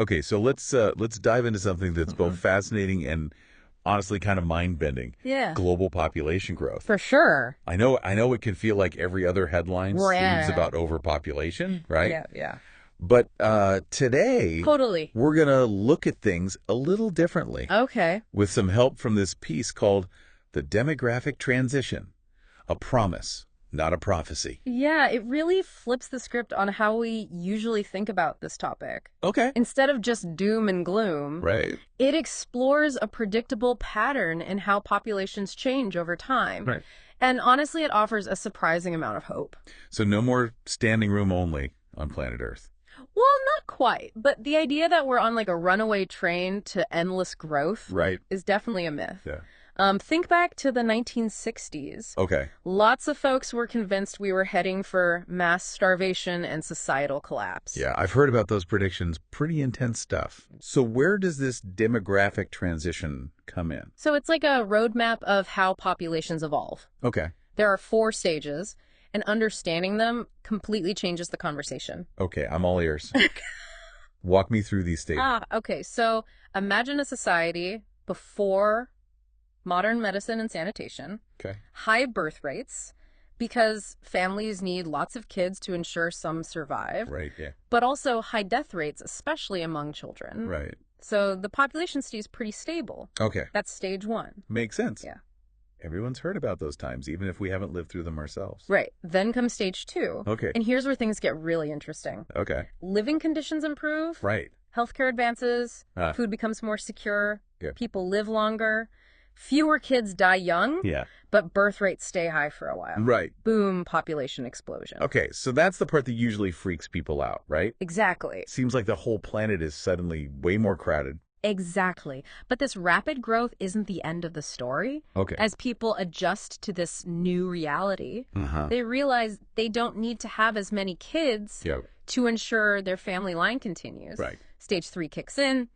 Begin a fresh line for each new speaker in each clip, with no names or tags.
Okay, so let's dive into something that's both fascinating and honestly kind of mind-bending.
Yeah,
Global population growth.
for sure.
I know it can feel like every other headline seems
Right.
about overpopulation, right?
Yeah.
But today
Totally.
we're going to look at things a little differently
Okay.
with some help from this piece called The Demographic Transition, a promise, not a prophecy.
Yeah, it really flips the script on how we usually think about this topic.
Okay.
Instead of just doom and gloom,
Right.
it explores a predictable pattern in how populations change over time.
Right.
And honestly, it offers a surprising amount of hope.
So no more standing room only on planet Earth.
Well, not quite, but the idea that we're on like a runaway train to endless growth
Right.
is definitely a myth.
Yeah.
Think back to the 1960s.
Okay.
Lots of folks were convinced we were heading for mass starvation and societal collapse.
Yeah, I've heard about those predictions. Pretty intense stuff. So where does this demographic transition come in?
So it's like a roadmap of how populations evolve.
Okay.
There are 4 stages, and understanding them completely changes the conversation.
Okay, I'm all ears. Walk me through these stages.
Okay. So imagine a society before modern medicine and sanitation,
Okay.
high birth rates, because families need lots of kids to ensure some survive,
Right, yeah.
but also high death rates, especially among children.
Right.
So the population stays pretty stable.
Okay.
That's stage 1.
Makes sense.
Yeah.
Everyone's heard about those times, even if we haven't lived through them ourselves.
Right. Then comes stage 2.
Okay.
And here's where things get really interesting.
Okay.
Living conditions improve.
Right.
Healthcare advances.
Ah.
Food becomes more secure.
Yeah.
People live longer. Fewer kids die young,
Yeah.
but birth rates stay high for a while.
Right.
Boom, population explosion.
Okay, so that's the part that usually freaks people out, right?
Exactly.
Seems like the whole planet is suddenly way more crowded.
Exactly. But this rapid growth isn't the end of the story.
Okay.
As people adjust to this new reality,
Uh-huh.
they realize they don't need to have as many kids
Yeah.
to ensure their family line continues.
Right.
Stage 3 kicks in,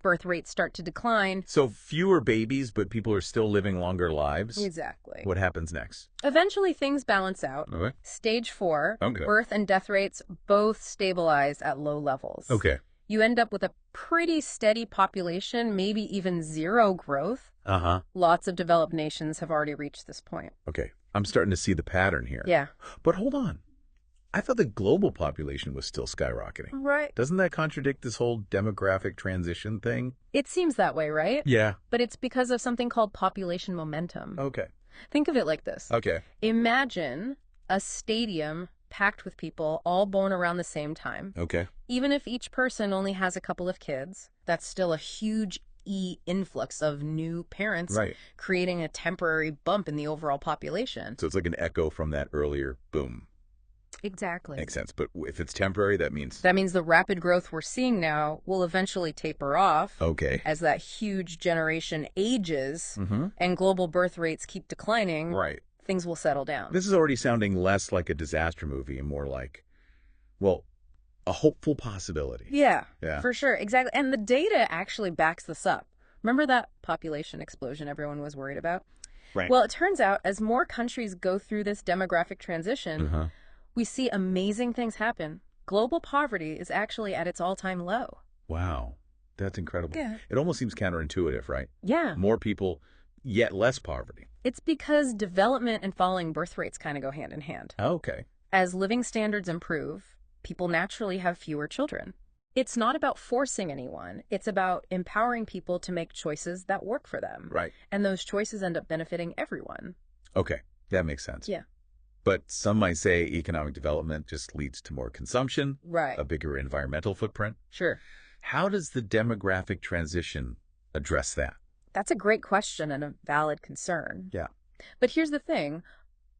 birth rates start to decline.
So fewer babies, but people are still living longer lives.
Exactly.
What happens next?
Eventually, things balance out.
Okay.
Stage 4,
Okay.
birth and death rates both stabilize at low levels.
Okay.
You end up with a pretty steady population, maybe even zero growth.
Uh-huh.
Lots of developed nations have already reached this point.
Okay. I'm starting to see the pattern here.
Yeah.
But hold on. I thought the global population was still skyrocketing.
Right.
Doesn't that contradict this whole demographic transition thing?
It seems that way, right?
Yeah.
But it's because of something called population momentum.
Okay.
Think of it like this.
Okay.
Imagine a stadium packed with people all born around the same time.
Okay.
Even if each person only has a couple of kids, that's still a huge influx of new parents,
Right.
creating a temporary bump in the overall population.
So it's like an echo from that earlier boom.
Exactly.
Makes sense. But if it's temporary, that means...
That means the rapid growth we're seeing now will eventually taper off
Okay.
as that huge generation ages
Mm-hmm.
and global birth rates keep declining.
Right.
Things will settle down.
This is already sounding less like a disaster movie and more like, well, a hopeful possibility.
Yeah,
Yeah.
for sure. Exactly. And the data actually backs this up. Remember that population explosion everyone was worried about?
Right.
Well, it turns out as more countries go through this demographic transition,
Uh-huh.
we see amazing things happen. Global poverty is actually at its all-time low.
Wow. That's incredible.
Yeah.
It almost seems counterintuitive, right?
Yeah.
More people, yet less poverty.
It's because development and falling birth rates kind of go hand in hand.
Okay.
As living standards improve, people naturally have fewer children. It's not about forcing anyone. It's about empowering people to make choices that work for them.
Right.
And those choices end up benefiting everyone.
Okay. That makes sense.
Yeah.
But some might say economic development just leads to more consumption,
Right.
a bigger environmental footprint.
Sure.
How does the demographic transition address that?
That's a great question and a valid concern.
Yeah.
But here's the thing.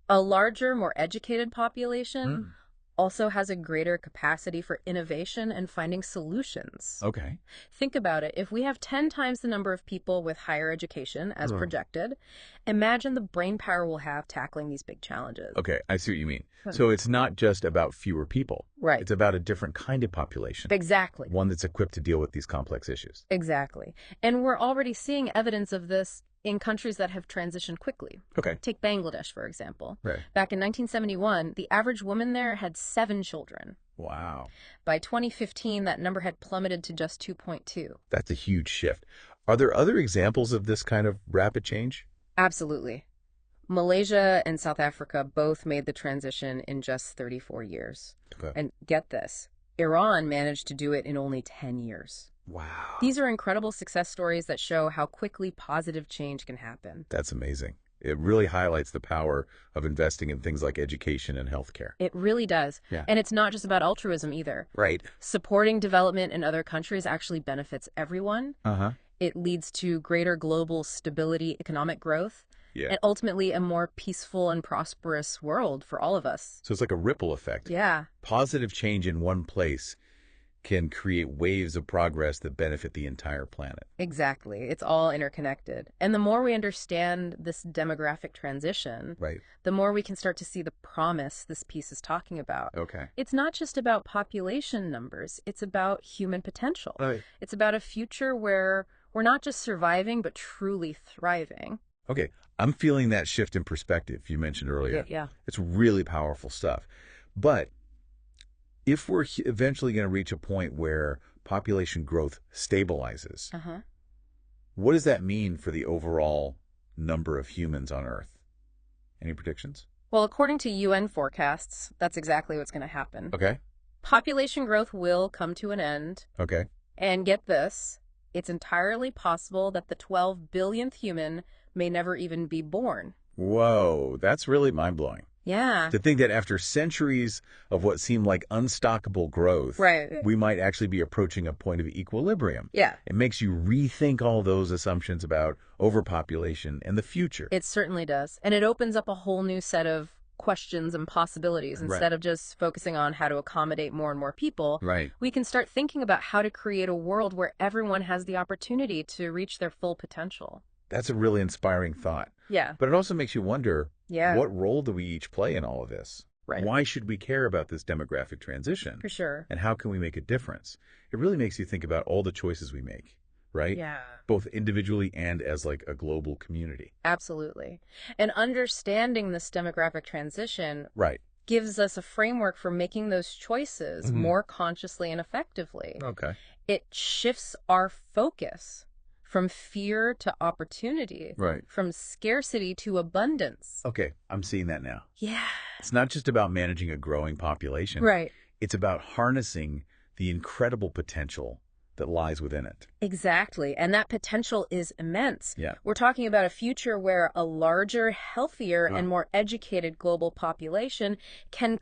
A larger, more educated population also has a greater capacity for innovation and finding solutions.
Okay.
Think about it. If we have 10 times the number of people with higher education as
Right.
projected, imagine the brain power we'll have tackling these big challenges.
Okay. I see what you mean. So it's not just about fewer people.
Right.
It's about a different kind of population.
Exactly.
One that's equipped to deal with these complex issues.
Exactly. And we're already seeing evidence of this in countries that have transitioned quickly.
Okay.
Take Bangladesh, for example.
Right.
Back in 1971, the average woman there had 7 children.
Wow.
By 2015, that number had plummeted to just 2.2.
That's a huge shift. Are there other examples of this kind of rapid change?
Absolutely. Malaysia and South Africa both made the transition in just 34 years.
Okay.
And get this, Iran managed to do it in only 10 years.
Wow.
These are incredible success stories that show how quickly positive change can happen.
That's amazing. It really highlights the power of investing in things like education and healthcare.
It really does.
Yeah.
And it's not just about altruism either.
Right.
Supporting development in other countries actually benefits everyone.
Uh-huh.
It leads to greater global stability, economic growth,
Yeah.
and ultimately a more peaceful and prosperous world for all of us.
So it's like a ripple effect.
Yeah.
Positive change in one place can create waves of progress that benefit the entire planet.
Exactly. It's all interconnected. And the more we understand this demographic transition,
Right.
the more we can start to see the promise this piece is talking about.
Okay.
It's not just about population numbers. It's about human potential.
Right.
It's about a future where we're not just surviving, but truly thriving.
Okay. I'm feeling that shift in perspective you mentioned earlier.
Yeah.
It's really powerful stuff. But if we're eventually going to reach a point where population growth stabilizes,
Uh-huh.
what does that mean for the overall number of humans on Earth? Any predictions?
Well, according to UN forecasts, that's exactly what's going to happen.
Okay.
Population growth will come to an end.
Okay.
And get this, it's entirely possible that the 12 billionth human may never even be born.
Whoa, that's really mind-blowing.
Yeah.
To think that after centuries of what seemed like unstoppable growth,
Right.
we might actually be approaching a point of equilibrium.
Yeah.
It makes you rethink all those assumptions about overpopulation and the future.
It certainly does. And it opens up a whole new set of questions and possibilities.
Right.
Instead of just focusing on how to accommodate more and more people,
Right.
we can start thinking about how to create a world where everyone has the opportunity to reach their full potential.
That's a really inspiring thought.
Yeah.
But it also makes you wonder,
Yeah.
what role do we each play in all of this?
Right.
Why should we care about this demographic transition?
For sure.
And how can we make a difference? It really makes you think about all the choices we make, right?
Yeah.
Both individually and as like a global community.
Absolutely. And understanding this demographic transition
Right.
gives us a framework for making those choices more consciously and effectively.
Okay.
It shifts our focus from fear to opportunity,
Right.
from scarcity to abundance.
Okay. I'm seeing that now.
Yeah.
It's not just about managing a growing population.
Right.
It's about harnessing the incredible potential that lies within it.
Exactly. And that potential is immense.
Yeah.
We're talking about a future where a larger, healthier, and more educated global population can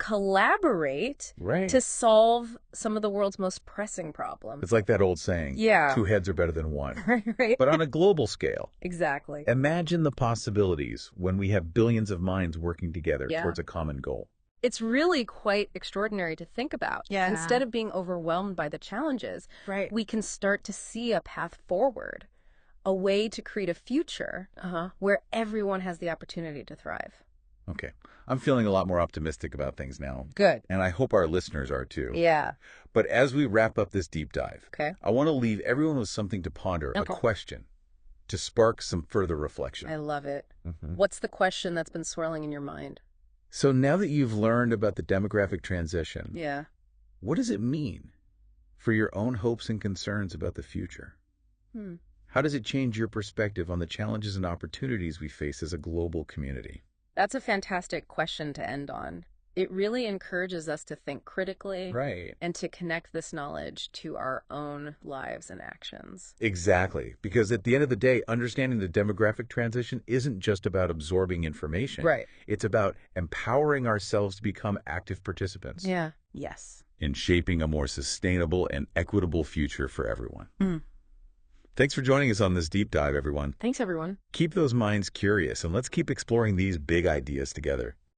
collaborate
Right.
to solve some of the world's most pressing problems.
It's like that old saying,
Yeah.
2 heads are better than 1.
Right.
But on a global scale,
Exactly.
imagine the possibilities when we have billions of minds working together
Yeah.
towards a common goal.
It's really quite extraordinary to think about.
Yeah.
Instead of being overwhelmed by the challenges,
Right.
we can start to see a path forward, a way to create a future where everyone has the opportunity to thrive.
Okay. I'm feeling a lot more optimistic about things now,
Good.
and I hope our listeners are too.
Yeah.
But as we wrap up this deep dive,
Okay.
I want to leave everyone with something to ponder, a
Okay.
question to spark some further reflection.
I love it.
Mhm.
What's the question that's been swirling in your mind?
So now that you've learned about the demographic transition,
Yeah.
what does it mean for your own hopes and concerns about the future?
Hmm.
How does it change your perspective on the challenges and opportunities we face as a global community?
That's a fantastic question to end on. It really encourages us to think critically
Right.
and to connect this knowledge to our own lives and actions.
Exactly. Because at the end of the day, understanding the demographic transition isn't just about absorbing information.
Right.
It's about empowering ourselves to become active participants
Yeah. Yes.
in shaping a more sustainable and equitable future for everyone.
Mm.
Thanks for joining us on this deep dive, everyone.
Thanks, everyone.
Keep those minds curious, and let's keep exploring these big ideas together.